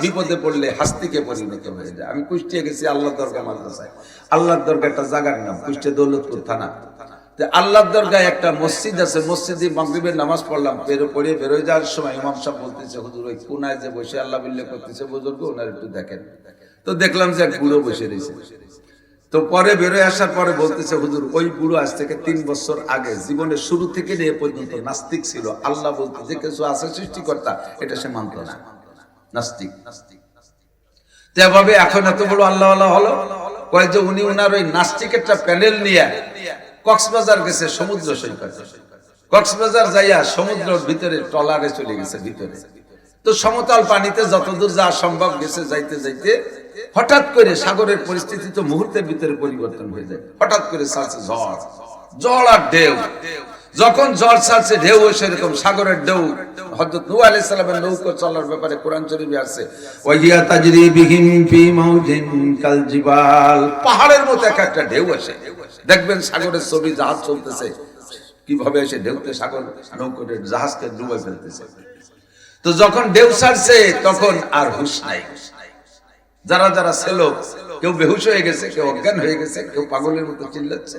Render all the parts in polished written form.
বিপদে পড়লে হাস্তিকে পরিণত হয়ে যায়। আমি কুষ্টিয়া গেছি আল্লাহ দরগা মাদ্রাসায়। আল্লাহর দরগা একটা জায়গার নাম, কুষ্টিয়া দৌলতপুর থানা। আল্লাহর দরগায় একটা মসজিদ আছে, মসজিদে মাগরিবের নামাজ পড়লাম, পড়ে বেরোয় যাওয়ার সময় ইমাম সাহেব বলতেছে, হুজুর ওই কোনায় যে বসে আল্লাহ বিল্লাহ করতেছে বুজুর্গ, ওনার একটু দেখেন। তো দেখলাম যে এক বুড়ো বসে রয়েছে। তো পরে বেরোয় আসার পরে বলতেছে, হুজুর ওই বুড়ো আজ থেকে 3 বছর আগে জীবনের শুরু থেকে নিয়ে পর্যন্ত নাস্তিক ছিল। আল্লাহ বলতে যে কিছু আছে সৃষ্টিকর্তা, এটা সে মানত না, নাস্তিক। এভাবে এখন এত বড় আল্লাহ আল্লাহ হলো, কয় যে উনি ওনার ওই নাস্তিক একটা প্যানেল নিয়ে কক্সবাজার গেছে সমুদ্র সৈকতে। কক্সবাজার যাইয়া সমুদ্রের ভিতরে ট্রলারে চলে গেছে ভিতরে। তো সমতল পানিতে যতদূর যাওয়া সম্ভব গেছে, যাইতে যাইতে হঠাৎ করে সাগরের পরিস্থিতি তো মুহূর্তের ভিতরে পরিবর্তন হয়ে যায়। হঠাৎ করে ছাড়ছে ঝড়, ঝড় আর ঢেউ। যখন ঝড় ছাড়ছে ঢেউ, সেরকম সাগরের ঢেউ। হযরত নূহ আলাইহিস সালামের নৌকা চলার ব্যাপারে কোরআন শরীফে আছে, ওয়াহিয়া তাজরি বিহিম ফি মাউজিন কাল জিবাল। পাহাড়ের মতো একটা ঢেউ আসে, দেখবেন সাগরের ছবি, জাহাজ চলতেছে কিভাবে এসে ঢেউতে সাগর নৌকার জাহাজকে ডুবাই ফেলতেছে। তো যখন ঢেউ ছাড়ছে তখন আর হুঁশ নাই। যারা যারা ছিল, কেউ বেহুশ হয়ে গেছে, কেউ অজ্ঞান হয়ে গেছে, কেউ পাগলের মতো চিল্লাচ্ছে।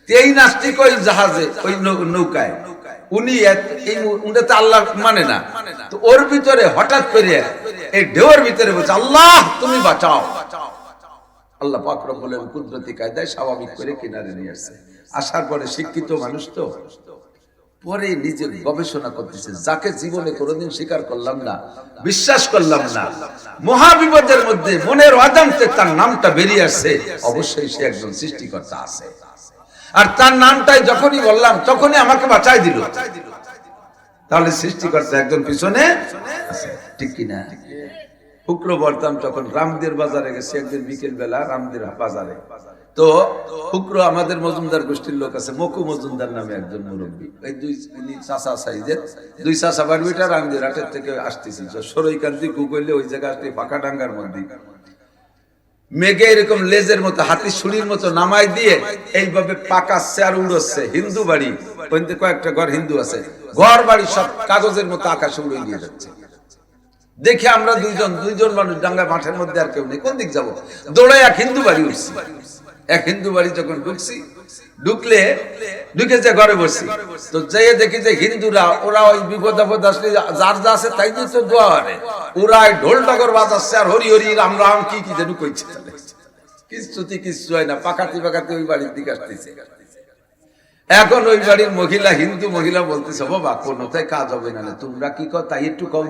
এই নাস্তিক ওই জাহাজে, ওই নৌকায়, উনি তো আল্লাহ মানে না। তো ওর ভিতরে হঠাৎ করে এই ঢেউর ভিতরে বলছে, আল্লাহ তুমি বাঁচাও। আল্লাহ পাক রব্বুল আলামিন কুদরতি কায়দায় স্বাভাবিক করে কিনারে নিয়ে আসছে। আসার পরে শিক্ষিত মানুষ তো পরে নিজে গবেষণা করতেছে, যাকে জীবনে কোনোদিন স্বীকার করলাম না, বিশ্বাস করলাম না, মহাবিপদের মধ্যে মনের অজান্তে তার নামটা বেরিয়ে আসছে, অবশ্যই সে একজন সৃষ্টিকর্তা আছে। আর তার নামটাই যখনই বললাম তখনই আমাকে বাঁচাই দিল। তাহলে সৃষ্টিকর্তা একজন পিছনে আছে, ঠিক কিনা? শুক্রবার যখন রামদের বাজারে গেছে একদিন বিকেল বেলা, রামদের বাজারে। তো শুক্র আমাদের মজুমদার গোষ্ঠীর লোক আছে, মকু মজুমদার নামে একজন মুরব্বী, এই দুই চাচা সাইজের, দুই চাচা বারবিটা রামদের হাটের থেকে আসতেছি সরইকান্দি গুগলে, ওই জায়গা আসতে পাকা ডাঙ্গার মধ্যে মেঘে এরকম লেজের মতো হাতি ছুরির মতো নামাই দিয়ে এইভাবে পাকা চেয়ার উড়ছে। হিন্দু বাড়ি, কয়েকটা ঘর হিন্দু আছে, ঘর বাড়ি সব কাগজের মতো আকাশে উড়ে দিয়ে যাচ্ছে। দেখে আমরা দুইজন মানুষ ডাঙ্গা মাঠের মধ্যে, আর কেউ নেই, কোন দিক যাবো, দৌড়ে এক হিন্দু বাড়ি উঠছি। এক হিন্দু বাড়ি যখন ঢুকে যে ঘরে বসছি, তো যেয়ে দেখি যে হিন্দুরা, ওরা ওই বিপদ আপদ আসলে যার যা আছে তাই দিয়ে তো দোয়া করে, ওরা ঢোল ডগর বাজাচ্ছে আর হরি হরি রাম রাম কি কি যেন কইছে। কিচ্ছু হয় না, পাকাতি ওই বাড়ির দিকে আসতেছে। এখন ওই বাড়ির মহিলা, হিন্দু মহিলা বলতেছে, বাবা কোনোটাই কাজ হবে না, তোমরা কি কও তাই একটু কও,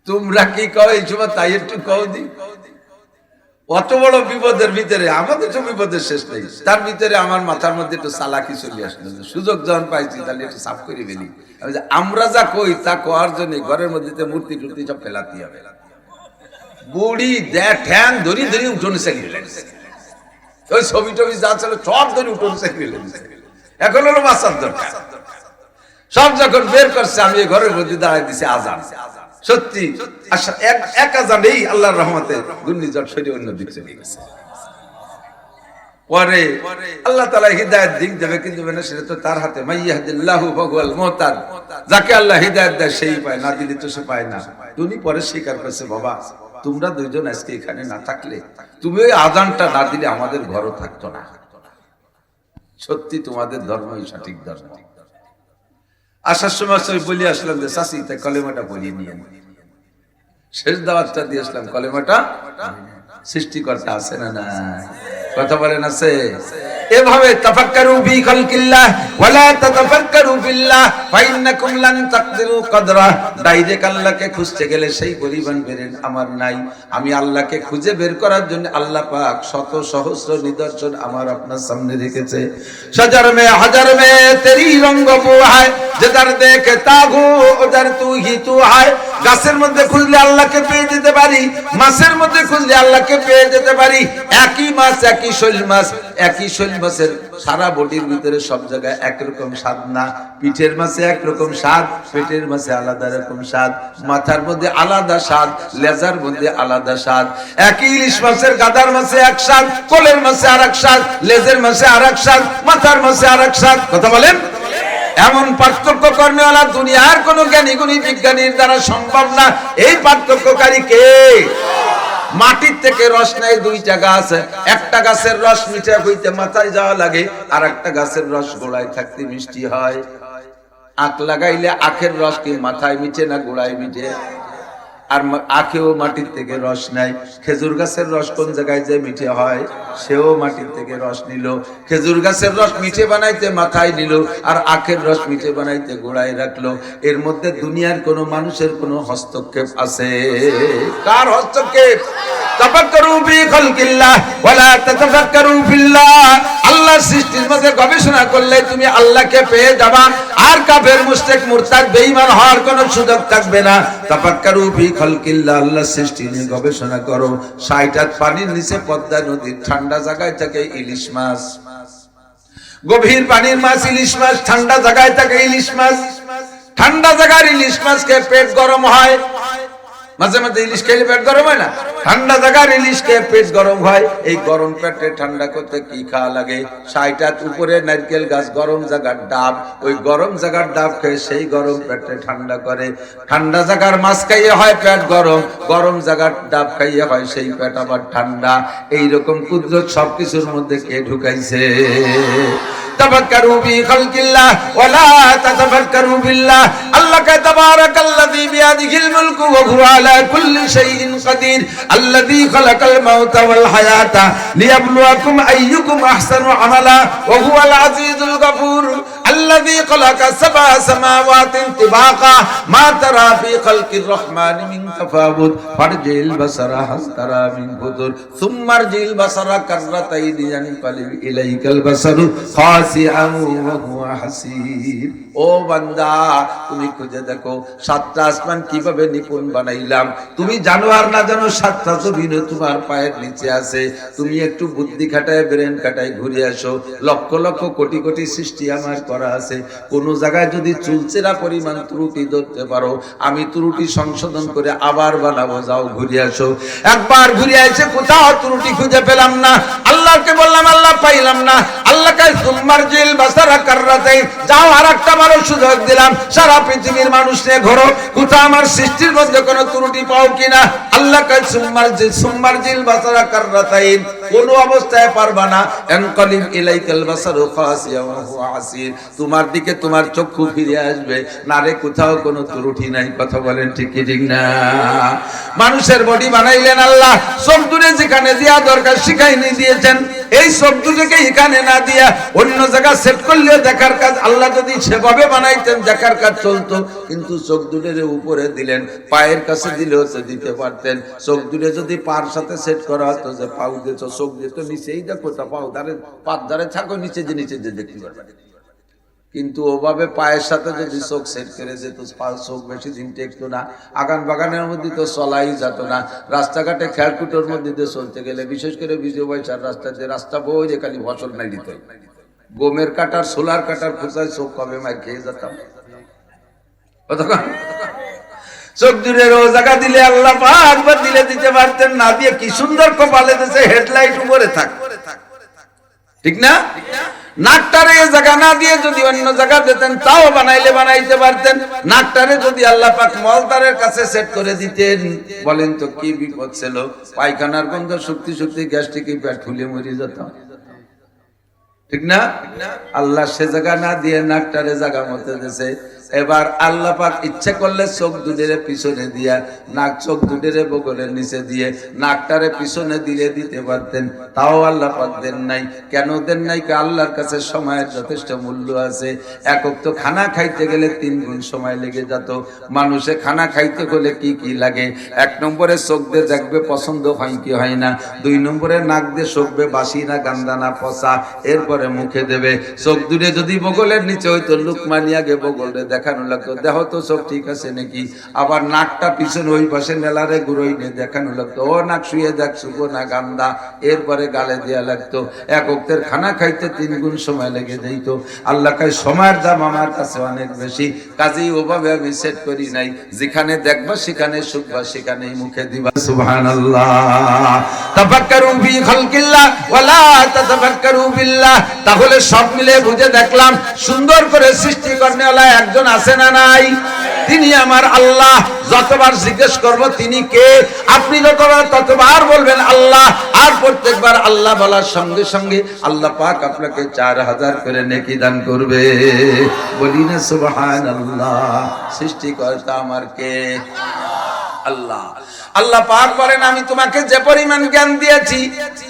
তোমরা কি কও এই সময় তাই একটু কও দি। অত বড় বিপদের ভিতরে আমাদের তো বিপদের শেষ নেই, তার ভিতরে আমার মাথার মধ্যে একটু চালাকি চলে আসলো, সুযোগ যখন পাইছি তাহলে একটু সাফ করে ফেলি। আমরা যা কই তা কোয়ার জন্য ঘরের মধ্যে মূর্তি টুর্তি সব ফেলাতে হবে। বুড়ি ঠ্যাং ধরি ধরি উঠোনে সেগুলো, ওই ছবি টবি যা ছিল সব ধরে উঠোনে সেগুলো। এখন হলো বাচ্চার দরকার, সব যখন বের করছে আমি ঘরের মধ্যে দাঁড়াই দিছি আজান। সত্যি এক আজানেই আল্লাহর রহমতে ঘূর্ণিঝড় সরিয়ে অন্য দিক চলে গেছে। পরে আল্লাহ তাআলা হিদায়াত দিক দেবে, কিন্তু সেটা তো তার হাতে। মাইয়াহদিল্লাহু ফাহুয়াল মুহতাদ, যাকে আল্লাহ হিদায়াত দেয় সেই পায়, না দিলে তো সে পায় না। তুমি পরে স্বীকার করছে, বাবা তোমরা দুইজন আজকে এখানে না থাকলে, তুমি ওই আজানটা না দিলে আমাদের ঘরও থাকতো না। সত্যি তোমাদের ধর্মই সঠিক ধর্ম। আসার সময় বলি আসলাম যে চাচি তাই কলেমাটা পড়িয়ে নিয়ে, শেষ দাওয়াতটা দিয়ে আসলাম, কলেমাটা। সৃষ্টিকর্তা আছে না না? কথা বলেন আছে? এভাবে তাফাক্কারু ফি খালকিল্লাহ ওয়ালা তাতাফাক্কারু বিল্লাহ ফাইন্নাকুম লান তাকদিরু কদরা। ডাইরেক্ট আল্লাহকে খুঁজতে গেলে সেই পরিমাণ বেরেন আমার নাই। আমি আল্লাহকে খুঁজে বের করার জন্য আল্লাহ পাক শত সহস্র নিদর্শন আমার আপনার সামনে রেখেছে। শজার মে হাজার মে তেরি রঙ্গ বো হায়, যেদার দেখে তাগু উদার তু হি তু হায়। গাছের মধ্যে খুঁজলে আল্লাহকে পেয়ে যেতে পারি, মাছের মধ্যে খুঁজলে আল্লাহকে পেয়ে যেতে পারি। একই মাছ, একই শৈল মাছ, একই শৈল মাছের সারা বডির ভিতরে সব জায়গায় একরকম স্বাদ না। পিঠের মাছে একরকম স্বাদ, পেটের মাছে আলাদা রকম স্বাদ, মাথার মধ্যে আলাদা স্বাদ, লেজার মধ্যে আলাদা স্বাদ। একই ইলিশ মাছের গাদার মাছে এক স্বাদ, কোলের মাছে আর এক স্বাদ, লেজের মাছে আর এক স্বাদ, মাথার মাছে আর এক স্বাদ। কথা বলেন? এমন পার্থক্য কর্নেওয়ালা দুনিয়ার কোন জ্ঞানী গুণী বিজ্ঞানীর দ্বারা সম্ভব না। এই পার্থক্যকারী কে? মাটির থেকে রস নেয় দুইটা গাছ, একটা গাছের রস মিঠা হইতে মাথায় যাওয়া লাগে, আর একটা গাছের রস গোড়ায় থাকতে মিষ্টি হয়। আখ লাগাইলে আখের রস কি মাথায় মিঠে না গোড়ায় মিঠে? আর আখেও মাটির থেকে রস নেয়। খেজুর গাছের রস কোন জায়গায় যে মিঠে হয়, সেও মাটির থেকে রস নিল। খেজুর গাছের রস মিঠে বানাইতে মাথায় নিল, আর আখের রস মিঠে বানাইতে গোড়ায় রাখলো। এর মধ্যে দুনিয়ার কোন মানুষের কোন হস্তক্ষেপ আছে? কার হস্তক্ষেপ? তাফাক্কারু ফি খালকিল্লাহ ওয়ালা তাতাফাক্কারু ফিল্লাহ। আল্লাহর সৃষ্টির মধ্যে গবেষণা করলে তুমি আল্লাহকে পেয়ে যাবা, আর কাফের মুশরিক মুরতাদ বেঈমান হওয়ার কোনো সুযোগ থাকবে না। তাফাক্কারু ফি খালকিল্লাহ, আল্লাহর সৃষ্টি নিয়ে গবেষণা করো। ৬০ হাত পানির নিচে পদ্মা নদীর ঠান্ডা জায়গায় থাকে ইলিশ মাছ, গভীর পানির মাছ ইলিশ মাছ, ঠান্ডা জায়গায় থাকে ইলিশ মাছ। ঠান্ডা জায়গার ইলিশ মাছকে পেট গরম হয়, মাঝে মাঝে ইলিশ খেলে পেট গরম হয় না? ঠান্ডা জায়গার ইলিশকে পেট গরম হয়। এই গরম পেটে ঠান্ডা করতে কি খাওয়া লাগে? ৬০ হাত উপরে নারকেল গাছ, গরম জায়গার ডাব, ওই গরম জায়গার ডাব খেয়ে সেই গরম পেটে ঠান্ডা করে। ঠান্ডা জায়গার মাছ খাইয়ে হয় পেট গরম, গরম জায়গার ডাব খাইয়ে হয় সেই পেট আবার ঠান্ডা। এইরকম কুদরত সবকিছুর মধ্যে কে ঢুকাইছে? তাফাক্কারু ফি খালকিল্লাহ ওয়ালা তাতাফাক্কারু বিল্লাহ। আল্লাহ কা তাবারাকাল্লাযী বিয়াদিহিল মুলকু ওয়া হুয়া আলা কুল্লি শাইইন কাদির, আল্লাযী খালাকাল মাউতা ওয়াল হায়াতা লিয়াবলুয়াকুম আইয়ুকুম আহসানু আমালা ওয়া হুয়াল আজিজুল গফুর। الذي خلق سبع سماوات طباقا ما ترى في خلق الرحمن من تفاوت فارجع البصر هل ترى من فطور ثم ارجع البصر كرتين ينقلب إليك البصر خاسئا وهو حسير। ও বান্দা, তুমি খুঁজে দেখো সাতটা আসমান কিভাবে নিপুণ বানাইলাম। তুমি জানো আর না জানো, সাতটা জমিন তোমার পায়ের নিচে আছে। তুমি একটু বুদ্ধি খাটায় ব্রেন খাটায় ঘুরে আসো। লক্ষ লক্ষ কোটি কোটি সৃষ্টি আমার করা আছে। কোন জায়গায় যদি চুলচেরা পরিমাণ ত্রুটি ধরতে পারো, আমি ত্রুটি সংশোধন করে আবার বানাবো। যাও ঘুরে আসো। একবার ঘুরে এসে কোথাও ত্রুটি খুঁজে পেলাম না, আল্লাহকে বললাম আল্লাহ পাইলাম না। আল্লাহকে সুমারজিল বাসারা কাররাতাই, যাও আরেকটা মানুষ সুযোগ দিলাম, সারা পৃথিবীর মানুষ নিয়ে ঘোরো, কোথাও আমার সৃষ্টির মধ্যে কোনো ত্রুটি পাও কিনা। আল্লাহকে সুমারজিল বাসারা কাররাতাইন, কোন অবস্থায় পারবা না। আনকালিব ইলাইকাল বাসারু খাসিয়া ওয়া হুয়া হাসির, তোমার দিকে তোমার চক্ষু ফিরে আসবে না রে, কোথাও কোনো ত্রুটি নাই। কথা বলেন ঠিক কি ঠিক না? মানুষের বডি বানাইলেন আল্লাহ, চোখ দুটো যেখানে দেয়া দরকার সেখানে দিয়েছেন। এই চোখ দুটোকে এখানে না দিয়া অন্য জায়গা সেট করলেও দেখার কাজ, আল্লাহ যদি সেভাবে বানাইতেন দেখার কাজ চলতো। কিন্তু চোখ দুটোর উপরে দিলেন, পায়ের কাছে দিলেও তো দিতে পারতেন। চোখ দুটো যদি পার সাথে সেট করা হতো, যে পাউ দিয়েছ চোখ দিয়ে তো নিচেই দেখো, তা পাও ধারে পাত ধারে থাকো, নিচে যে দেখতে পারবে। কিন্তু ওভাবে পায়ের সাথে যদি চোখ সেট করে যেত, চোখ বেশি দিন টেকতো না। আগান বাগানের মধ্যে তো চলাই যেত না। রাস্তাঘাটে খেয়ালকুটোর মধ্যে দিয়ে চলতে গেলে, বিশেষ করে বিজয় পয়সার রাস্তাতে রাস্তা বই যে খালি ফসল নাই দিত, গমের কাটার সোলার কাটার খোঁচায় চোখ কবে মাই খেয়ে যেতাম। চোখ দূরে ও জায়গা দিলে আল্লাহ পাক দিলে দিতে পারতেন, না দিয়ে কি সুন্দর কপালে দিয়েছে হেডলাইট উপরে থাক, ঠিক না? নাকটারে জায়গা না দিয়ে যদি অন্য জায়গা দিতেন তাও বানাইতে পারতেন। নাকটারে যদি আল্লাহ পাক মলদারের কাছে সেট করে দিতেন, বলেন তো কি বিপদ ছিল? পায়খানার গন্ধ শক্তি গ্যাস্ট্রিক পেট ফুলে মরে যেতাম, ঠিক না? আল্লাহ সে জায়গা না দিয়ে নাকটারে জায়গা মতো দিয়েছে। এবার আল্লাহ পাক ইচ্ছা করলে চোখ দুটের পিছনে দিয়া, নাক চোখ দুটের বগলের নিচে দিয়ে নাকটারে পিছনে দিলে দিতে পারতেন, তাও আল্লাহ পাক দেন নাই। কেন দেন নাই? আল্লাহর কাছে সময়ের যথেষ্ট মূল্য আছে। একক তো খানা খাইতে গেলে 3 গুণ সময় লেগে যেত। মানুষে খানা খাইতে হলে কি কি লাগে? 1 নম্বরে চোখ দিয়ে দেখবে পছন্দ হয় কি হয় না, 2 নম্বরে নাক দিয়ে শুকবে বাসি না গান্দা না পচা, এরপরে মুখে দেবে। চোখ দুটে যদি বগলের নিচে হইতো, লুকমানি আগে বগলে দেখ দেখানো লাগতো, দেহ তো সব ঠিক আছে নাকি, আবার নাকটা পিছনে ওই পাশে নেলারে ঘুরোই নিয়ে দেখানো লাগতো, ও নাক শুয়ে দেখ শুকো না গান্দা, এরপরে গালে দেয়া লাগতো। এক ওক্তের খানা খাইতে 3 গুণ সময় লেগে যাইতো। আল্লাহ কয় সময়ের দাম আমার কাছে অনেক বেশি, কাজেই ওভাবে আমি সেট করি নাই, যেখানে দেখবা সেখানে শুকবা সেখানেই মুখে দিবা। সুবহানাল্লাহ। তাফাক্কারু ফি খালকিল্লাহ ওয়ালা তাতাফাক্কারু বিল্লাহ। তাহলে সব মিলে বুঝে দেখলাম সুন্দর করে সৃষ্টি করনেওয়ালা একজন আছে না নাই? তিনি আমার আল্লাহ। যতবার জিজ্ঞেস করব তিনি কে, আপনি ততবার বলবেন আল্লাহ। আর প্রত্যেকবার আল্লাহ বলার সঙ্গে সঙ্গে আল্লাহ পাক আপনাকে 4000 করে নেকি দান করবে। বলি না সুবহানাল্লাহ। সৃষ্টিকর্তা আমার কে? আল্লাহ। আল্লাহ পাক বলেন আমি তোমাকে যে পরিমাণ জ্ঞান দিয়েছি,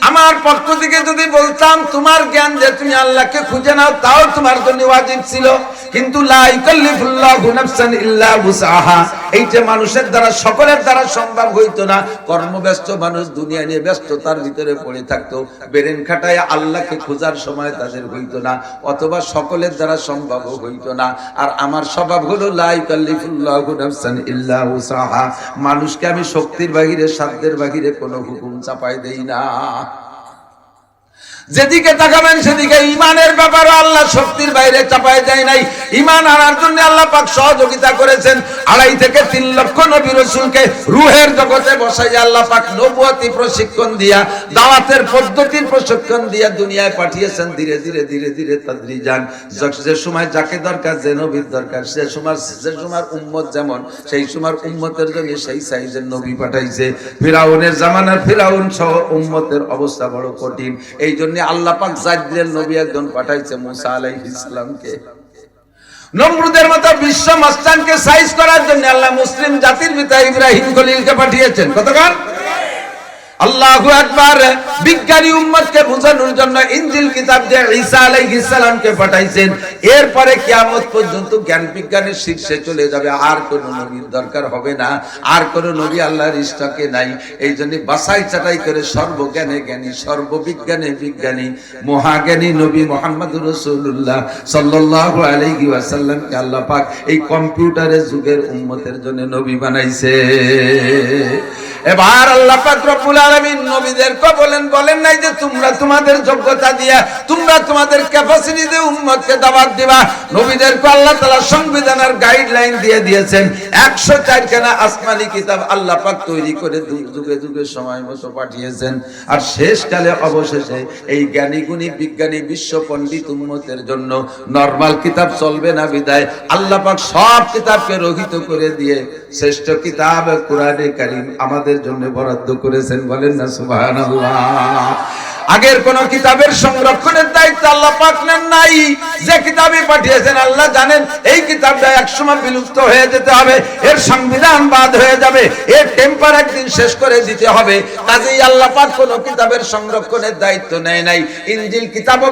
আমার পক্ষ থেকে যদি বলতাম তোমার জ্ঞান যে তুমি আল্লাহকে খুঁজে নাও, তাও তোমার জন্য ওয়াজিব ছিল, কিন্তু লা ইকাল্লিফুল্লাহু নাফসান ইল্লা বুসআহা, এইটা মানুষের দ্বারা সকলের দ্বারা সম্ভব হইতো না। কর্মব্যস্ত মানুষ দুনিয়া নিয়ে ব্যস্ততার ভিতরে পড়ে থাকতো, ব্রেন খাটায় আল্লাহকে খোঁজার সময় তাদের হইতো না, অথবা সকলের দ্বারা সম্ভব হইতো না। আর আমার স্বভাব হলো লা ইকাল্লিফুল্লাহু নাফসান ইল্লা বুসআহা, মানুষকে আমি শক্তির বাহিরে সাধ্যের বাহিরে কোনো হুকুম চাপাই দেই না। যেদিকে তাকাবেন সেদিকে ইমানের ব্যাপারে আল্লাহ শক্তির বাইরে চাপাই দেয় নাই। ইমান আনার জন্য আল্লাহ পাক সহযোগিতা করেছেন। 2.5 থেকে 3 লক্ষ নবী রাসূলকে রূহের জগতে বসাইয়া আল্লাহ পাক নবুয়তি প্রশিক্ষণ দিয়া, দাওয়াতের পদ্ধতির প্রশিক্ষণ দিয়া দুনিয়ায় পাঠিয়েছেন। ধীরে ধীরে ধীরে ধীরে তাদরিজান, যে সময় যাকে দরকার, যে নবীর দরকার, যে সময় উম্মত যেমন, সেই সময় উম্মতের জন্য সেই সাইজের নবী পাঠাইছে। ফিরাউনের জামানার ফিরাউন সহ উম্মতের অবস্থা বড় কঠিন, এই জন্য আল্লাহ পাক জাইদের নবী একজন পাঠাইছে, মুসা আলাইহিস সালামকে। নমরুদের মতো বিশ্ব মস্তানকে সাইজ করার জন্য আল্লাহ মুসলিম জাতির পিতা ইব্রাহিম খলিলকে পাঠিয়েছেন। কতক্ষণ? আল্লাহু আকবার। বিজ্ঞানী উম্মতকে বোঝানোর জন্য ইনজিল কিতাব দিয়ে ঈসা আলাইহিস সালামকে পাঠাইছেন। এরপরে কিয়ামত পর্যন্ত জ্ঞান বিজ্ঞানের শীর্ষে চলে যাবে, আর কোন নবীর দরকার হবে না, আর কোন নবী আল্লাহর স্টকে নাই। এই জন্য বাছাই চাটাই করে সর্বজ্ঞানে জ্ঞানী, সর্ববিজ্ঞানে বিজ্ঞানী, মহাজ্ঞানী নবী মুহাম্মদুর রাসূলুল্লাহ সাল্লাল্লাহু আলাইহি ওয়াসাল্লামকে আল্লাহ পাক এই কম্পিউটারের যুগের উম্মতের জন্য নবী বানাইছে। এবার আল্লাহ পাক রব্বুল আলামিন নবীদেরকে বলেন নাই যে তোমরা তোমাদের যোগ্যতা দিয়া, তোমরা তোমাদের ক্যাপাসিটি দিয়ে উম্মতকে দাওয়াত দিবা। নবীদেরকে আল্লাহ তাআলা সংবিধানের গাইডলাইন দিয়ে দিয়েছেন। 104 খানা আসমানি কিতাব আল্লাহ পাক তৈরি করে যুগে যুগে সময় মতো পাঠিয়েছেন। আর শেষকালে অবশেষে এই জ্ঞানী গুণী বিজ্ঞানী বিশ্ব পণ্ডিত উম্মতের জন্য নরমাল কিতাব চলবে না বিদায় আল্লাহ পাক সব কিতাবকে রহিত করে দিয়ে শ্রেষ্ঠ কিতাব কোরআনে কারীম আমাদের জন্য বরাদ্দ করেছেন। বলেন না সুবহানাল্লাহ। আগের কোন কিতাবের সংরক্ষণের দায়িত্ব আল্লাহ পাক নেন নাই। যে কিতাবই পাঠিয়েছেন আল্লাহ জানেন এই কিতাবটা একসময় বিলুপ্ত হয়ে যেতে হবে, এর সংবিধান বাদ হয়ে যাবে, এর টেম্পার একদিন শেষ করে দিতে হবে। কাজেই আল্লাহ পাক কোন কিতাবের সংরক্ষণের দায়িত্ব নেয় নাই। ইনজিল কিতাবও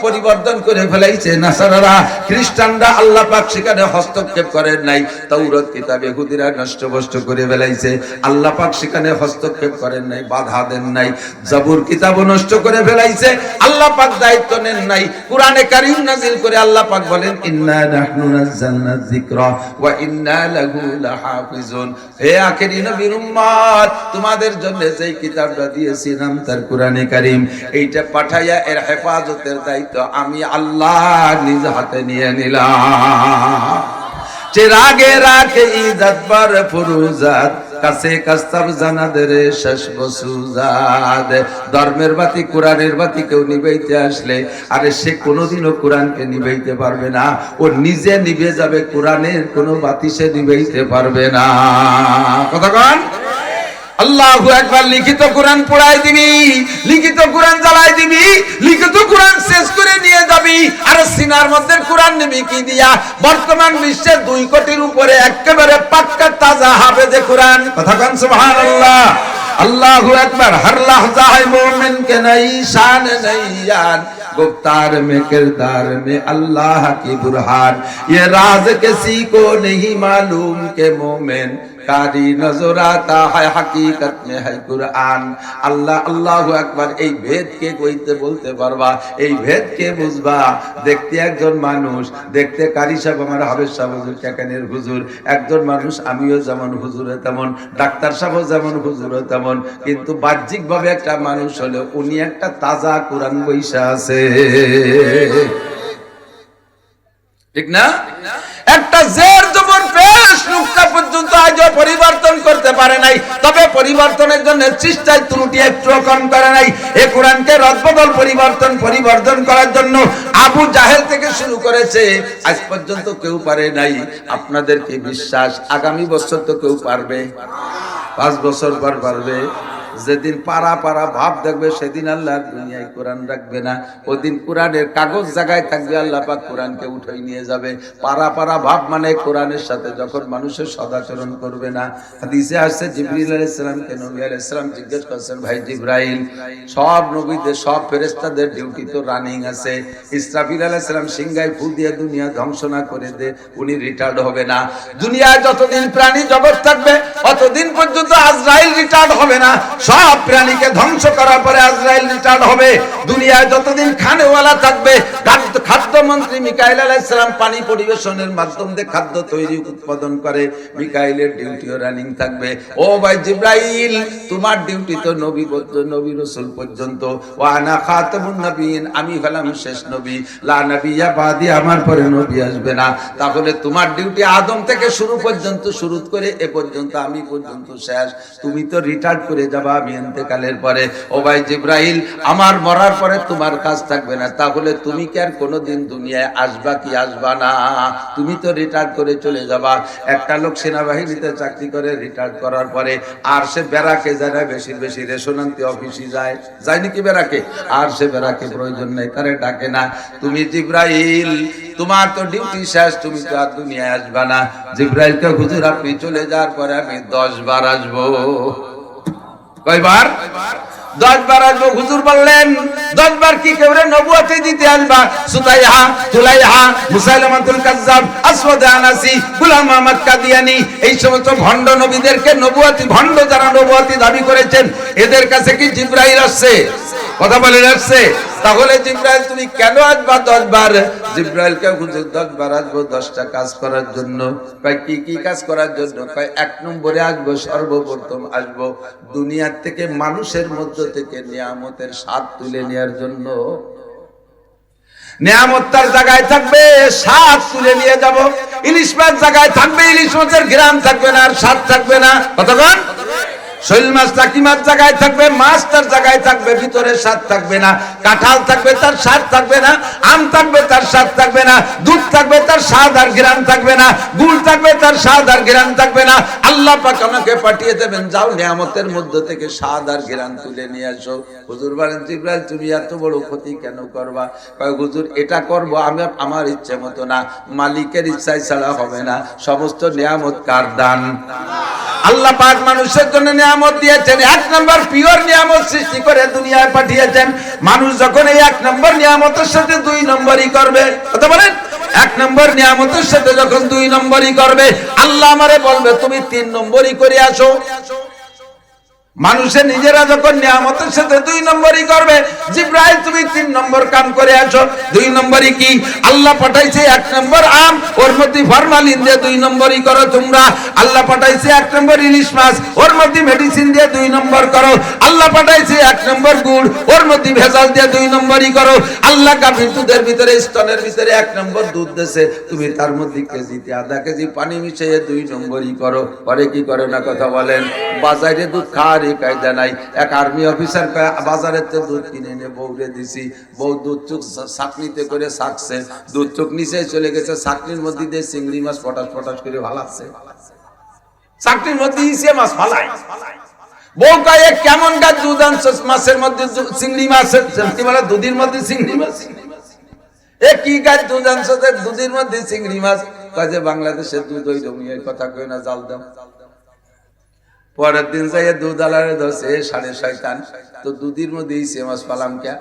পরিবর্তন করে ফেলাইছে নাসারারা, খ্রিস্টানরা, আল্লাহ পাক সেখানে হস্তক্ষেপ করেন নাই। তাওরাত কিতাবে ইহুদিরা নষ্ট করে ফেলাইছে, আল্লাহ পাক সেখানে হস্তক্ষেপ করেন নাই, বাধা দেন নাই। জাবুর কিতাব নষ্ট করে ফেলাইছে, আল্লাহ পাক দায়িত্ব নেন নাই। কোরআনে কারীম নাযিল করে আল্লাহ পাক বলেন ইন্না নাহনু নাযালনা যিকরা ওয়া ইন্না লাহু লাহাফিজুন। হে আখেরি নবীর উম্মত, তোমাদের জন্য যেই কিতাবটা দিয়েছি নাম তার কোরআনে কারীম, এইটা পাঠাইয়া এর হেফাজতের দায়িত্ব আমি আল্লাহ নিজ হাতে নিয়ে নিলাম। চিরাগে রাখে ইজ্জত বার ফুরুজাত, কাছে কাস্তাব জানাদের শেষ বসুজাদ। ধর্মের বাতি কোরআনের বাতি কেউ নিভাইতে আসলে আরে সে কোনোদিনও কোরআনকে নিভাইতে পারবে না, ও নিজে নিভে যাবে, কোরআনের কোনো বাতি সে নিভাইতে পারবে না। কথা কন আল্লাহু আকবার। লিখিত কোরআন পড়াই দিবি, লিখিত কোরআন জ্বালাই দিবি, লিখিত কোরআন শেষ করে নিয়ে যাবি, আর সিনার মধ্যে কোরআন নিবি কি দিয়া? বর্তমান বিশ্বে 2 কোটির উপরে একেবারে পাক্কা তাজা হাফেজে কোরআন। কথা কান সুবহানাল্লাহ। আল্লাহু আকবার। हर लहजा है मोमिन के नई शान नई यान, गुफ्तार में किरदार में अल्लाह की बुरहान, ये राज किसी को नहीं मालूम के मोमिन কারি নজর আতা है हकीकत में है कुरान। আল্লাহ আল্লাহু আকবার। এই ভেদ কে কইতে বলতে পারবা? এই ভেদ কে বুঝবা? দেখতে একজন মানুষ, দেখতে কারি সাহেব আমার হাবেজ সাহেব হুজুর কাকানের হুজুর, একজন মানুষ আমিও যেমন হুজুরে তেমন, ডাক্তার সাহেব যেমন হুজুরে তেমন, কিন্তু বাহ্যিক ভাবে একটা মানুষ হলে উনি একটা তাজা কোরআন বইসা আছে, ঠিক না? একটা জের জবর পেশ নুকতা পর্যন্ত আজও পরিবর্তন করতে পারে নাই, তবে পরিবর্তনের জন্য চেষ্টায় ত্রুটি একটু কম করে নাই। এই কোরআনকে রদবদল পরিবর্তন করার জন্য আবু জাহেল থেকে শুরু করেছে, আজ পর্যন্ত কেউ পারে নাই। আপনাদের কি বিশ্বাস আগামী বছর তো কেউ পারবে? 5 বছর পর পারবে। যেদিন পারা ভাব দেখবে সেদিন আল্লাহ দুনিয়ায় কোরআন রাখবে না। ওদিন কোরআনের কাগজ জায়গায় থাকবে, আল্লাহ পাক কোরআনকে উঠাই নিয়ে যাবে। পারা ভাব মানে কোরআনের সাথে যখন মানুষের সদাচরণ করবে না। হাদিসে আসছে জিবরিল আলাইহিস সালামকে নবী আলাইহিস সালাম জিজ্ঞেস করেছেন, ভাই জিবরাইল, সব নবীদের সব ফেরেশতাদের ডিউটি তো রানিং আছে, ইসরাফিল আলাইহিস সালাম সিংহায় ফু দিয়ে দুনিয়া ধ্বংস না করে দে, উনি রিটায়ার্ড হবে না। দুনিয়ায় যতদিন প্রাণী জগৎ থাকবে অতদিন পর্যন্ত আজরাইল রিটায়ার্ড হবে না। সব প্রাণীকে ধ্বংস করার পরে আজরাইল রিটার্ন হবে। দুনিয়ায় যতদিন খানেওয়ালা থাকবে, খাদ্যমন্ত্রী মিকাইল আলাইহিস সালাম পানি পরিবেশনের মাধ্যমে খাদ্য তৈরি উৎপাদন করে, মিকাইলের ডিউটিও রানিং থাকবে। ও ভাই জিবরাইল, তোমার ডিউটি তো নবী রাসূল পর্যন্ত। ওয়া আনা খাতামুন নবিয়িন, আমি হলাম শেষ নবী। লা নবিয়্যা বাদি, আমার পরে নবী আসবে না। তাহলে তোমার ডিউটি আদম থেকে শুরু পর্যন্ত, শুরু করে এ পর্যন্ত আমি পর্যন্ত শেষ। তুমি তো রিটায়ার্ড করে যাবা আমি ইন্তেকালের পরে। ও ভাই জিবরাইল, আমার মরার পরে তোমার কাজ থাকবে না, তাহলে তুমি কি আর কোনোদিন দুনিয়ায় আসবা কি আসবা না? তুমি তো রিটায়ার্ড করে চলে যাবা। একটা লোক সেনাবাহিনীতে চাকরি করে রিটায়ার্ড করার পরে আর সে বেরাকে যায় না, বেশি রেশনান্তি অফিসে যায় নাকি বেরাকে? আর সে বেরাকে প্রয়োজন নেই, তারে ডাকে না। তুমি জিবরাইল, তোমার তো ডিউটি শেষ, তুমি তো আর দুনিয়ায় আসবা না। জিবরাইলকে, হুজুর আপনি চলে যাওয়ার পরে আমি 10 বার আসবো। কয়বার? 10 বার আসবো। হুজুর বললেন 10 বার কি কেবরে নবুয়তি দিতে আসবা? সুতাইহা, তুলাইহা, মুসাইলামাতুল কাজ্জাব, আসওয়াদ আনাসি, গোলাম আহমদ কাদিয়ানী, এই সমস্ত ভণ্ড নবীদেরকে নবুয়তি, ভণ্ড যারা নবুয়তি দাবি করেছেন, এদের কাছে কি জিবরাইল আসছে? কথা বলেন আসছে? তাহলে জিবরাইল তুমি কেন আসবা 10 বার? জিবরাইলকে হুজুর 10 বার আসবো 10টা কাজ করার জন্য। কয় কি কাজ করার জন্য? কয় 1 নম্বরে আসবো, সর্বপ্রথম আসবো দুনিয়ার থেকে মানুষের মধ্য থেকে নিয়ামতের স্বাদ তুলে নেওয়ার জন্য। নিয়ামত তার জায়গায় থাকবে, স্বাদ তুলে নিয়ে যাব। ইলিশ মাছ জায়গায় থাকবে, ইলিশ মাছের ঘ্রাণ থাকবে না, আর স্বাদ থাকবে না। কতক্ষণ? শৈল মাছ, টাকি মাছ জায়গায় থাকবে, মাছ তার জায়গায় থাকবে, ভিতরে স্বাদ থাকবে না। কাঁঠাল থাকবে, তার স্বাদ থাকবে না। আম থাকবে, তার স্বাদ থাকবে না। দুধ থাকবে, তার স্বাদ আর ঘ্রাণ থাকবে না। গুড় থাকবে, তার স্বাদ আর ঘ্রাণ থাকবে না। আল্লাহ পাক আমাকে পাঠিয়ে দেবেন, যাও নিয়ামতের মধ্য থেকে স্বাদ আর ঘ্রাণ তুলে নিয়ে আসো। হুজুর বলেন, জিবরাইল তুমি এত বড় ক্ষতি কেন করবা? কয় হুজুর, এটা করব আমি আমার ইচ্ছে মতো না, মালিকের ইচ্ছায় ছাড়া হবে না। সমস্ত নিয়ামত কার দান? আল্লাহ পাক মানুষের জন্য নিয়ামত দিয়েছেন। 1 নম্বর পিওর নিয়ামত সৃষ্টি করে দুনিয়ায় পাঠিয়েছেন। মানুষ যখন এই 1 নম্বর নিয়ামতের সাথে 2 নম্বরই করবে, কথা বলেন, 1 নম্বর নিয়ামতের সাথে যখন 2 নম্বরই করবে, আল্লাহ আমারে বলবে তুমি 3 নম্বরই করে আসো। মানুষের নিজেরা যখন নিয়ামতের সাথে 2 নম্বরই করবে, জিবরাইল তুমি 3 নম্বর কাম করে আসো। 2 নম্বরই কি? আল্লাহ পাঠাইছে 1 নম্বর আম, ওর মধ্যে ফরমালিন দিয়ে 2 নম্বরই করো তোমরা। আল্লাহ পাঠাইছে 1 নম্বর ইলিশ মাছ, ওর মধ্যে মেডিসিন দিয়ে 2 নম্বর করো। আল্লাহ পাঠাইছে 1 নম্বর গুড়, ওর মধ্যে ভেজাল দিয়ে 2 নম্বরই করো। আল্লাহ গাভীর দুধের ভিতরে, স্তনের ভিতরে 1 নম্বর দুধ দেছে, তুমি তার মধ্যে কেজিতে আধা কেজি পানি মিশিয়ে 2 নম্বরই করো। পরে কি করে না, কথা বলেন? বাজারে দুধ খাওয়ার কায়দা নাই। এক আর্মি অফিসার বাজারের দুধ কিনে এনে বউরে দিছি, বউ দুধ চোখ চাকনিতে করে ছাকছে, দুধ চোখ নিচে চলে গেছে, চাকনির মধ্যে দিয়ে চিংড়ি মাছ ফটাস করে ভালাচ্ছে, চাকনির মধ্যে ইসে মাছ ফালায়। বউ কয়ে কেমন গাছ দুধ আনছস? মাছের মধ্যে চিংড়ি মাছ, কি বলে দুধের মধ্যে চিংড়ি মাছ। এ কি গাছ দুধ আনছস? দুধের মধ্যে চিংড়ি মাছ। কাজে বাংলাদেশের দুধ ওই জমিয়ে কথা কই না, জাল দাও। পরের দিন যাইয়ে দুধ আলারে ধরছে, সাড়ে শয়তান, তো দুধের মধ্যে ইসে মাছ পালাম কে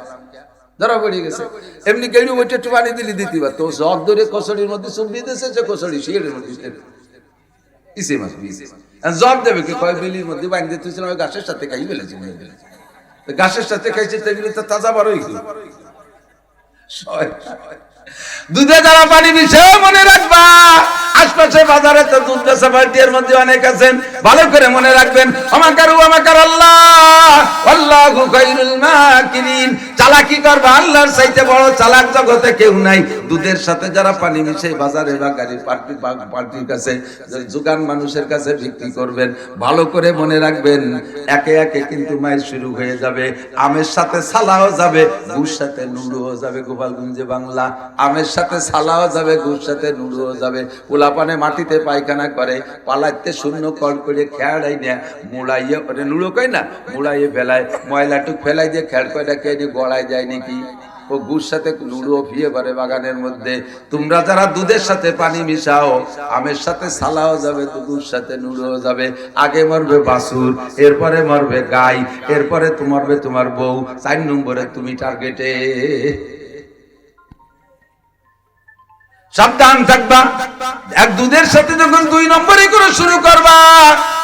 ধরা পড়ে গেছে। এমনি কেউ ওইটা একটু পানি দিলি দিতে পারতো, জগ ধরে কচড়ির মধ্যে চুপ দিয়ে দিয়েছে, যে কচড়ি শিয়ের মধ্যে ইসে মাছ জব দেবে কি কয় বিলির মধ্যে বাঁধতে তুইছিলাম ওই গাছের সাথে খাই ফেলেছি গাছের সাথে খাইছে তেগুলি তো তাজা বড় হইল দুধে যারা পানি মিশে মনে রাখবা আশপাশে বাজারে তো দুধ বেচা বালতির মধ্যে অনেক আছেন ভালো করে মনে রাখবেন আমাকার আল্লাহ আল্লাহু খায়রুল মাকিরিন চালাকি করবা আল্লাহর চাইতে বড় চালাক জগতে কেউ নাই দুধের সাথে যারা পানি মিশে বাজারে বা গাড়ির পার্টির কাছে জোগান মানুষের কাছে বিক্রি করবেন ভালো করে মনে রাখবেন একে একে কিন্তু মায়ের শুরু হয়ে যাবে আমের সাথে সালাও যাবে গুড় সাথে নুডুও যাবে গোপালগঞ্জে বাংলা আমের সাথে সালাও যাবে গুড় সাথে নুডুও যাবে পোলাপানে মাটিতে পায়খানা করে পালাইতে শূন্য কল করে খেয়াড়াই না মুড়াইয়ে ওটা নুড়ো কয় না মুড়াইয়ে ফেলায় ময়লাটুক ফেলাই দিয়ে খেয়াড় কয়টা কে নিয়ে গড়ায় যায় নাকি ও গুড় সাথে লুড়ো ফিয়ে পারে বাগানের মধ্যে তোমরা যারা দুধের সাথে পানি মিশাও আমের সাথে সালাও যাবে তো গুড় সাথে নুড়ো যাবে আগে মরবে বাছুর এরপরে মরবে গাই এরপরে মরবে তোমার বউ 4 নম্বরে তুমি টার্গেটে সাবধান থাকবা এক দুধের সাথে যখন 2 নম্বরই করে শুরু করবা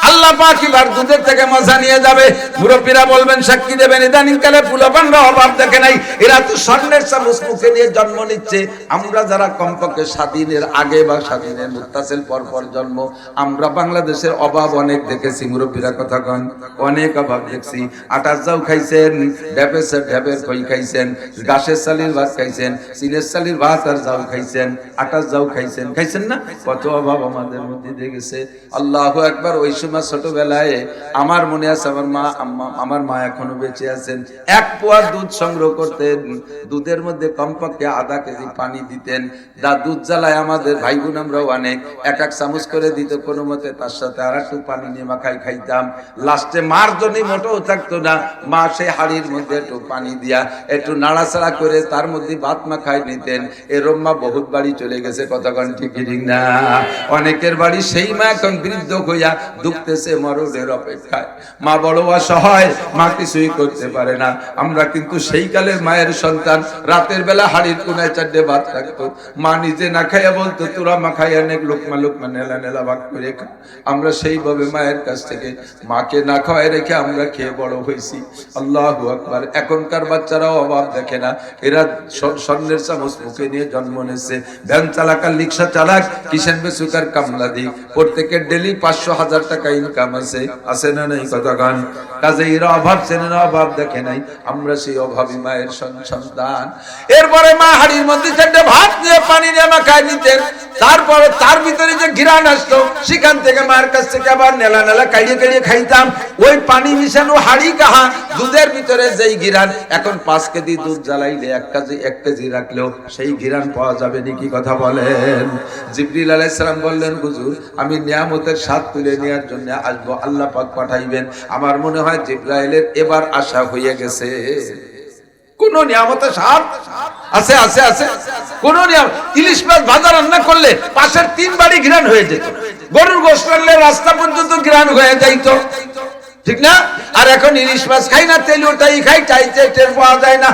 আল্লাহ পাক এবার দুধের থেকে মজা নিয়ে যাবে মুরব্বীরা বলবেন সাক্ষী দেবেন ইদানিং কালে ফুলপানরা অভাব দেখে নাই এরা তো স্বর্ণের চামচ মুখে নিয়ে জন্ম নিচ্ছে আমরা যারা কমপক্ষে স্বাধীনের আগে বা স্বাধীনের মুত্তাসিল পর জন্ম আমরা বাংলাদেশের অভাব অনেক দেখেছি মুরব্বীরা কথা কন অনেক অভাব দেখছি আটার যাও খাইছেন ঢেপের খই খাইছেন গাছের চালির ভাত খাইছেন সিনের চালির ভাত আর যাও খাইছেন আটার যাও খাইছেন না কত অভাব আমাদের মধ্যে দেখেছে আল্লাহু আকবার ওই সময় ছোটবেলায় আমার মনে আছে আমার মা এখনো বেঁচে আছেন 1 পোয়া দুধ সংগ্রহ করতেন দুধের মধ্যে কমপক্ষে আধা কেজি পানি দিতেন দুধ জ্বালায় আমাদের ভাই বোন আমরাও অনেক এক চামচ করে দিত কোনো মতে তার সাথে আর একটু পানি নিয়ে মাখাই খাইতাম লাস্টে মার জন্য মোটেও থাকতো না মা সেই হাড়ির মধ্যে একটু পানি দিয়া একটু নাড়াচাড়া করে তার মধ্যে ভাত মাখাই নিতেন এরম মা বহুত বাড়ি চলে গেছে কতক্ষণ ঠিক না অনেকের বাড়ি সেই মা এখন বৃদ্ধ হইয়া দুঃখতেছে মরণের অপেক্ষায় মা বড় অসহায় মা কিছুই করতে পারে না আমরা কিন্তু সেই কালের মায়ের সন্তান রাতের বেলা হাড়ির কোনায় 4টে ভাত থাকতো মা নিজে না খাইয়া বলতো তোরা মা খাইয়া অনেক লোকমা নেলা ভাগ করে খা আমরা সেইভাবে মায়ের কাছ থেকে মাকে না খাওয়াই রেখে আমরা খেয়ে বড় হয়েছি আল্লাহু আকবার এখনকার বাচ্চারাও অভাব দেখে না এরা স্বর্ণের চামচ মুখে নিয়ে জন্ম নিয়েছে ভ্যান চালাক আর রিক্সা চালাক কিষেন বেচুকার কামলা দি প্রত্যেকের ডেলি 500,000 টাকা ইনকাম আছে না নাই কথা গান কাজে এরা অভাব চেনে না অভাব দেখে নাই আমরা সেই অভাবী মায়ের সন্তান এরপরে মা হাড়ির মধ্যে 4টে ভাত দিয়ে পানি নিয়ে মাখায় নিতেন তারপরে তার ভিতরে যে ঘিরান আসতো সেখান থেকে মায়ের কাছ থেকে আবার নেলা কাড়িয়ে খাইতাম ওই পানি মিশানো হাড়ি কাহা দুধের ভিতরে যেই ঘিরান এখন 5 কেজি দুধ জ্বালাইলে 1 কেজি রাখলেও সেই ঘিরান পাওয়া যাবে নাকি কথা বলেন জিবরিল আলাইহিস সালাম বললেন হুজুর আমি নিয়ামতের স্বাদ তুলে নেওয়ার জন্য আসবো আল্লাহ পাক পাঠাইবেন আমার মনে হয় জিবরাইলের এবার আশা হয়ে গেছে কোন নিয়ামতের স্বাদ আছে কোন নিয়ামত ইলিশ মাছ ভাজা রান্না করলে পাশের 3 বাড়ি ঘিরান হয়ে যেত গরুর গোশত করলে রাস্তা পর্যন্ত ঘিরান হয়ে যাইতো ঠিক না আর এখন ইলিশ মাছ খাই না তেল ওটাই খাই চাইতে টের পাওয়া যায় না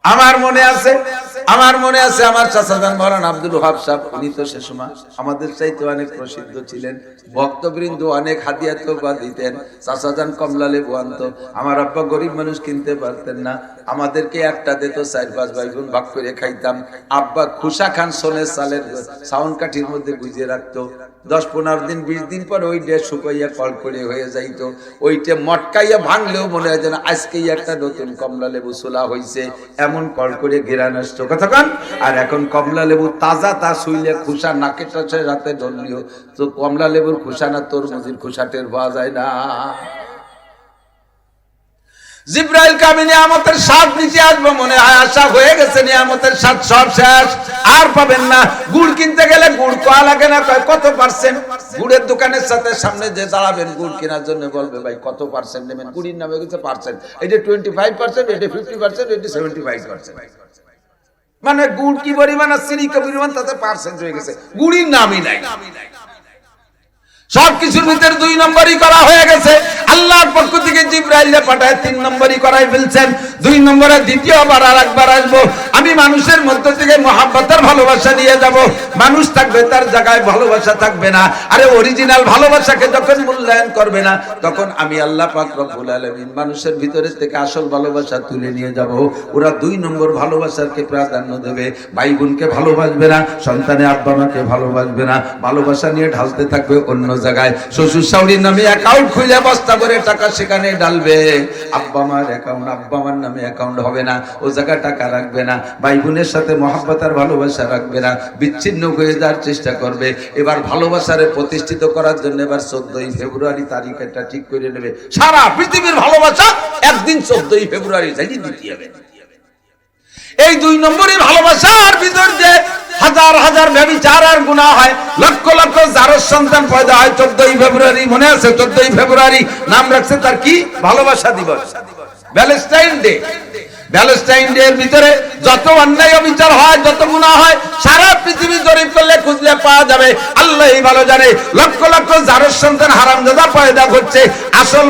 আমার মনে আছে আমার চাচাজান মাওলানা আব্দুল ওয়াহাব সাহেব উনি তো সে সময় আমাদের চাইতে অনেক প্রসিদ্ধ ছিলেন ভক্তবৃন্দ অনেক হাদিয়া তোবা দিতেন চাচাজান কমলা লেবু আনতো আমার আব্বা গরিব মানুষ কিনতে পারতেন না আমাদেরকে একটা দিত 4-5 ভাই বোন ভাগ করে খাইতাম আব্বা খুশা খান সোনের চালের সাউন্ড কাঠির মধ্যে গুজিয়ে রাখতো 10-15 দিন 20 দিন পর ওই ডে শুকাইয়া কল করে হয়ে যাইতো ওইটা মটকাইয়া ভাঙলেও মনে হয় যেন আজকেই একটা নতুন কমলা লেবু ছোলা হয়েছে এমন কল করে ঘেরা নষ্ট কতক্ষণ আর এখন কমলা লেবু তাজা তা শুইলে খুশা নাকে টাচে রাতে ধরলিও তো কমলা লেবুর খুশা না তরমুজের খুশা টের পাওয়া যায় না জিব্রাইল কামি নিয়ামতের স্বাদ নিতে আসবে মনে হয় আশা হয়ে গেছে নিয়ামতের স্বাদ সব শেষ আর পাবেন না গুড় কিনতে গেলে গুড় কোয়া লাগে না কত পার্সেন্ট গুড়ের দোকানের সাথে সামনে যে দাঁড়াবেন গুড় কেনার জন্য বলবে ভাই কত পার্সেন্ট নেবেন গুড়ির নামে গেছে পার্সেন্ট এটা 25%, এটা 50%, এটা 75%, মানে গুড় কি পরিমাণ আর চিনি কি পরিমাণ তাতে পার্সেন্ট হয়ে গেছে গুড়ির নামই নাই সবকিছুর ভিতরে 2 নম্বরই করা হয়ে গেছে আল্লাহর পক্ষ থেকে জিবরাইলে পাঠায় 3 নম্বরই করাই ফেলছেন। 2 নম্বরে দ্বিতীয়বার আরেকবার আসবো, আমি মানুষের মধ্য থেকে মহাব্বতের ভালোবাসা নিয়ে যাব। মানুষ থাকবে তার জায়গায়, ভালোবাসা থাকবে না। আরে অরিজিনাল ভালোবাসাকে যখন মূল্যায়ন করবে না, তখন আমি আল্লাহ পাক রব্বুল আলামিন মানুষের ভিতরে থেকে আসল ভালোবাসা তুলে নিয়ে যাব। ওরা 2 নম্বর ভালোবাসাকে প্রাধান্য দেবে, ভাই বোনকে ভালোবাসবে না, সন্তানে আব্বা মাকে ভালোবাসবে না, ভালোবাসা নিয়ে ঢালতে থাকবে অন্য জায়গায়। শ্বশুর শাশুড়ির নামে অ্যাকাউন্ট খুলে বস্তা করে টাকা সেখানে ঢালবে, আব্বা মার অ্যাকাউন্ট আব্বা মার নামে অ্যাকাউন্ট হবে না, ও জায়গায় টাকা রাখবে না। ভাই বোনের সাথে মহব্বত আর ভালোবাসা রাখবে না, বিচ্ছিন্ন হয়ে যাওয়ার চেষ্টা করবে। এবার ভালোবাসারে প্রতিষ্ঠিত করার জন্য এবার 14ই ফেব্রুয়ারি তারিখটা ঠিক করে নেবে। সারা পৃথিবীর ভালোবাসা একদিন 14ই ফেব্রুয়ারি যাই দিতে হবে। এই 2 নম্বরই ভালোবাসার ভিতর যে হাজার হাজার ব্যভিচার আর গুনাহ হয়, লক্ষ লক্ষ জারজ সন্তান পয়দা হয় 14ই ফেব্রুয়ারি। মনে আছে? 14ই ফেব্রুয়ারি নাম রাখছে তার কি? ভালোবাসা দিবস, ভ্যালেন্টাইন ডে। ভ্যালেন্টাইন ডে এর ভিতরে যত অন্যায় অবিচার হয়, যত গুনাহ হয়, সারা পৃথিবী জরিপ করলে খুঁজলে পাওয়া যাবে। আল্লাহই ভালো জানে, লক্ষ লক্ষ জারজ সন্তান হারামজাদা পয়দা হচ্ছে। আসল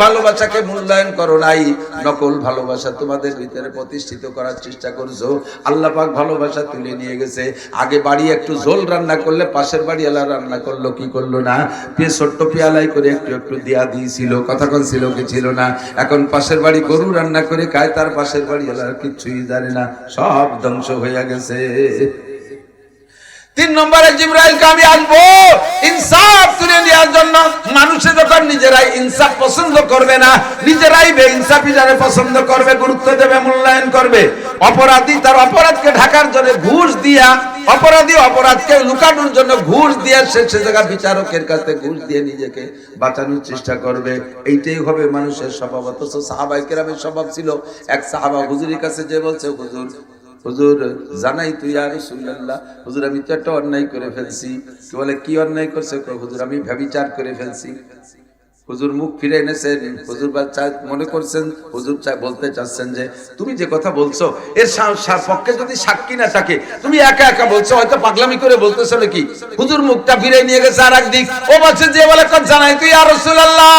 ভালোবাসাকে মূল্যায়ন করো নাই, নকল ভালোবাসা তোমাদের ভিতরে প্রতিষ্ঠিত করার চেষ্টা করছো। আল্লাহ পাক ভালোবাসা তুলে নিয়ে গেছে। আগে বাড়ি একটু ঝোল রান্না করলে পাশের বাড়ি এলা রান্না করলো কি করলো না, ছোট্ট পেয়ালাই করে একটু একটু দিয়া দিয়েছিল, কথা কোন ছিল কি ছিল না। এখন পাশের বাড়ি গরু রান্না করে খায়, তার পাশের বাড়ি এলার কিছুই জানে না, সব ধ্বংস হয়ে গেছে। 3 নম্বরে জিবরাইলকে আমি আনবো ইনসাফ তুলে দেওয়ার জন্য। মানুষে যখন নিজেরাই ইনসাফ পছন্দ করবে না, নিজেরাই বেইনসাফি যারা পছন্দ করবে, গুরুত্ব দেবে, মূল্যায়ন করবে, অপরাধী তার অপরাধকে ঢাকার জন্য ঘুষ দিয়া, অপরাধী অপরাধকে লুকানোর জন্য ঘুষ দিয়ে সে জায়গা বিচারকের কাছে ঘুষ দিয়ে নিজেকে বাঁচানোর চেষ্টা করবে। এইটাই হবে মানুষের স্বভাব। অথচ সাহাবায়ে কেরামের স্বভাব ছিল, এক সাহাবা হুজুরের কাছে যে বলছে, হুজুর জানাই তুই ইয়া রাসূলুল্লাহ, হুজুর আমি তো একটা অন্যায় করে ফেলছি। কি বলে, কি অন্যায় করছে? হুজুর আমি ব্যভিচার করে ফেলছি। হুজুর মুখ ফিরে এনেছেন, হুজুর মনে করছেন, হুজুর বলতে চাচ্ছেন যে তুমি যে কথা বলছো এর পক্ষে যদি সাক্ষী না থাকে, তুমি একা একা বলছো, হয়তো পাগলামি করে বলতেছো নাকি। হুজুর মুখটা ফিরে নিয়ে গেছে আর একদিক। ও বলছে যে বলে জানাই তুই ইয়া রাসূলুল্লাহ,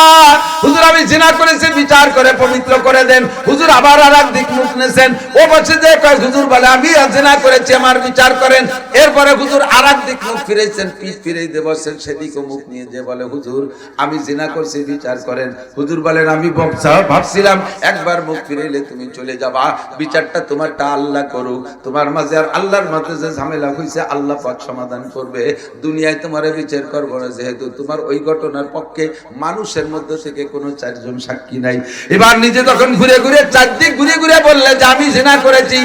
হুজুর আমি জিনা করেছি, বিচার করে পবিত্র করে দেন। হুজুর আবার আর একদিক মুখ নেছেন। ও বলছে যে হুজুর বলে আমি জিনা করেছি, আমার বিচার করেন। এরপরে হুজুর আর একদিক মুখ ফিরেছেন, পিঠ ফিরে দিয়ে বসছেন, সেদিকে মুখ নিয়ে যে বলে হুজুর আমি জিনা করছি, বিচার করেন। হুজুর বলেন আমি ভাবছিলাম একবার মুখ ফিরাইলে তুমি চলে যাবা, বিচারটা তোমারটা আল্লাহ করুক, তোমার মাঝে আর আল্লাহর মাঝে যে ঝামেলা হয়েছে আল্লাহ পাক সমাধান করবে, দুনিয়ায় তোমারে বিচার করবো না, যেহেতু তোমার ওই ঘটনার পক্ষে মানুষের মধ্যে থেকে কোনো 4 জন সাক্ষী নাই। এবার নিজে তখন ঘুরে ঘুরে চারদিক ঘুরে ঘুরে বললে যে আমি জিনা করেছি।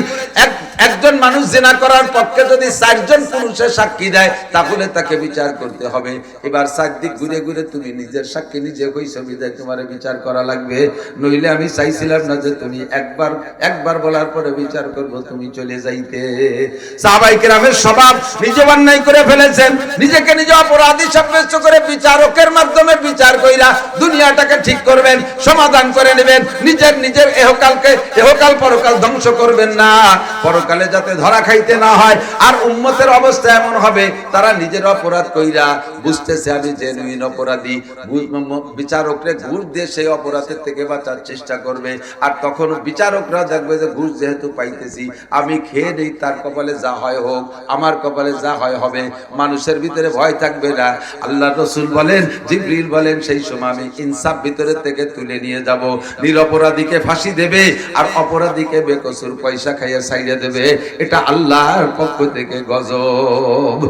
একজন মানুষ জিনা করার পক্ষে যদি 4 জন পুরুষের সাক্ষী দেয়, তাহলে তাকে বিচার করতে হবে। এবার চারদিক ঘুরে ঘুরে তুমি নিজের সাক্ষী নিজে কইছো, বিদায় তোমারে বিচার করা লাগবে। নইলে আমি চাইছিলাম না যে তুমি একবার বলার পরে বিচার করব, তুমি চলে যাইতে। সাহাবায়ে কেরামের স্বভাব, নিজে অন্যায় করে ফেলেছেন, নিজেকে নিজে অপরাধী সাব্যস্ত করে বিচারকের মাধ্যমে বিচার কইরা দুনিয়াটাকে ঠিক করবেন, সমাধান করে নেবেন। নিজের এহকাল পরকাল ধ্বংস করবেন না, পরকালে যাতে ধরা খাইতে না হয়। আর উম্মতের অবস্থা এমন হবে, তারা নিজের অপরাধ কইরা বুঝতেছে আমি জেনুইন অপরাধী, বিচারকরে ঘুষ দিয়ে সেই অপরাধের থেকে বাঁচার চেষ্টা করবে। আর তখন বিচারকরা দেখবে যে ঘুষ যেহেতু পাইতেছি, আমি খেয়ে নেই, তার কপালে যা হয় হোক, আমার কপালে যা হয় হবে। মানুষের ভিতরে ভয় থাকবে না। আল্লাহ রাসূল বলেন, জিবরিল বলেন, সেই সময় আমি ইনসাফ ভিতরে থেকে তুলে নিয়ে যাব। নিরপরাধীকে ফাঁসি দেবে আর অপরাধীকে বেকসুর পয়সা খাইয়ে ছাইড়ে দেবে। এটা আল্লাহর পক্ষ থেকে গজব।